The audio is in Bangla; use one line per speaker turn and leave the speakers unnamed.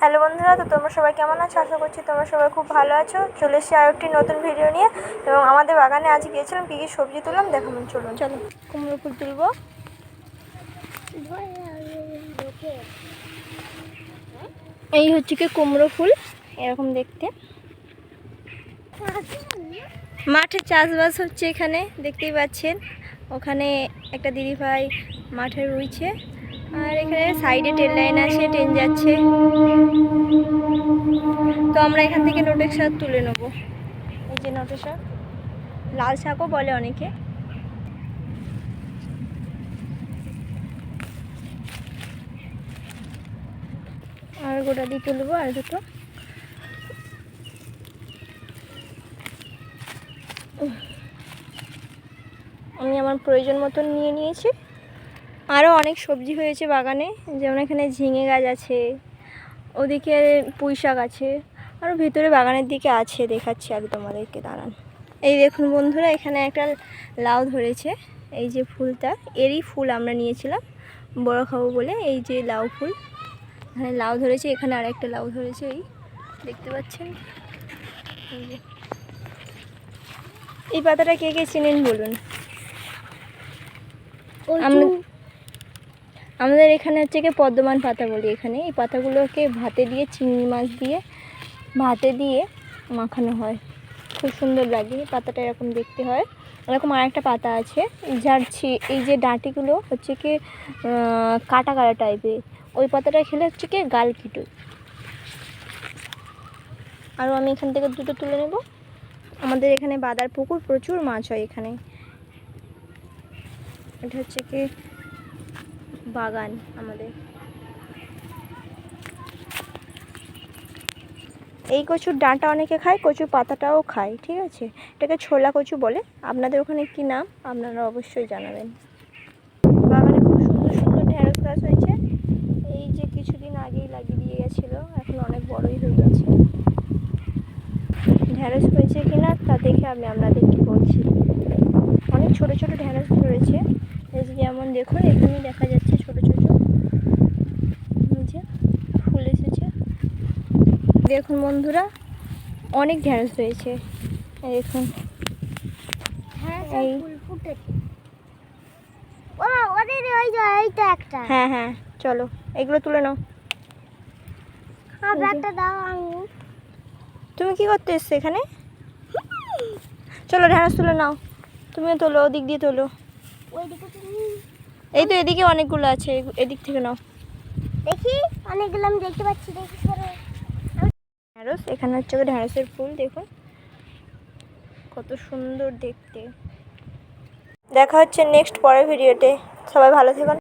হ্যালো বন্ধুরা, তো তোমরা সবাই কেমন আছো? আশা করছি তোমরা সবাই খুব ভালো আছো। চলে এসেছি আর একটি নতুন ভিডিও নিয়ে। এবং আমাদের বাগানে আজ গিয়েছিলাম, কী কী সবজি তুললাম দেখাবো। চলো কুমড়ো ফুল তুলবো। এই হচ্ছে কি কুমড়ো ফুল, এরকম দেখতে। মাঠে চাষবাস হচ্ছে, এখানে দেখতেই পাচ্ছেন। ওখানে একটা দিদিভাই মাঠে রুইছে, আর এখানে সাইডে ট্রেন লাইন আছে, ট্রেন যাচ্ছে। তো আমরা এখান থেকে নোটের শাক তুলে নেবো। এই যে নোটের শাক, লাল শাকও বলে অনেকে। আর গোটা দিয়ে তুলবো আর দুটো। আমি আমার প্রয়োজন মতন নিয়ে নিয়েছি। আরও অনেক সবজি হয়েছে বাগানে, যেমন এখানে ঝিঙে গাছ আছে, ওদিকে পুঁই শাক আছে, আরও ভেতরে বাগানের দিকে আছে, দেখাচ্ছি আর তোমাদেরকে, দাঁড়ান। এই দেখুন বন্ধুরা, এখানে একটা লাউ ধরেছে। এই যে ফুলটা, এরই ফুল আমরা নিয়েছিলাম বড় খাবো বলে। এই যে লাউ ফুল, এখানে লাউ ধরেছে, এখানে আর একটা লাউ ধরেছে, এই দেখতে পাচ্ছেন। এই পাতাটা কে কে চেনেন বলুন। আমাদের এখানে হচ্ছে কি পদ্মমান পাতা বলি এখানে। এই পাতাগুলোকে ভাতে দিয়ে, চিংড়ি মাছ দিয়ে ভাতে দিয়ে মাখানো হয়, খুব সুন্দর লাগে। পাতাটা এরকম দেখতে হয়। এরকম আর একটা পাতা আছে, যার এই যে ডাঁটিগুলো হচ্ছে কি কাটা কাটা টাইপের, ওই পাতাটা খেলে হচ্ছে কি গাল কিটো। আরও আমি এখান থেকে দুটো তুলে নেব। আমাদের এখানে বাদার পুকুর, প্রচুর মাছ হয় এখানে। এটা হচ্ছে কি বাগান আমাদের। এই কচুর ডাঁটা অনেকে খায়, কচুর পাতাটাও খায়, ঠিক আছে। এটাকে ছোলা কচু বলে। আপনাদের ওখানে কি নাম আপনারা অবশ্যই জানাবেন। বাগানে খুব সুন্দর সুন্দর ঢেঁড়স গাছ হয়েছে। এই যে কিছুদিন আগেই লাগিয়ে দিয়ে গেছিলো, এখন অনেক বড়ই হয়ে গেছে। ঢেঁড়স হয়েছে কিনা তা দেখে আমি আপনাদেরকে বলছি। অনেক ছোট ছোট ঢেঁড়স ধরেছে, যেমন দেখুন এখানে দেখা যাচ্ছে ছোট ছোট নিচে ফুল এসেছে। দেখুন বন্ধুরা, অনেক ঢেঁড়স হয়েছে, দেখুন। হ্যাঁ হ্যাঁ, চলো এগুলো তুলে নাও। তুমি কি করতে এসছো এখানে? চলো ঢেঁড়স তুলে নাও, তুমিও তোলো, ওদিক দিয়ে তোলো। এই তো এদিকে অনেকগুলো আছে, এদিক থেকে নাও। দেখি অনেকগুলো আমি দেখতে পাচ্ছি। দেখি ঢেঁড়স, এখানে হচ্ছে ঢেঁড়সের ফুল, দেখুন কত সুন্দর দেখতে। দেখা হচ্ছে নেক্সট পরের ভিডিওতে। সবাই ভালো থেকো।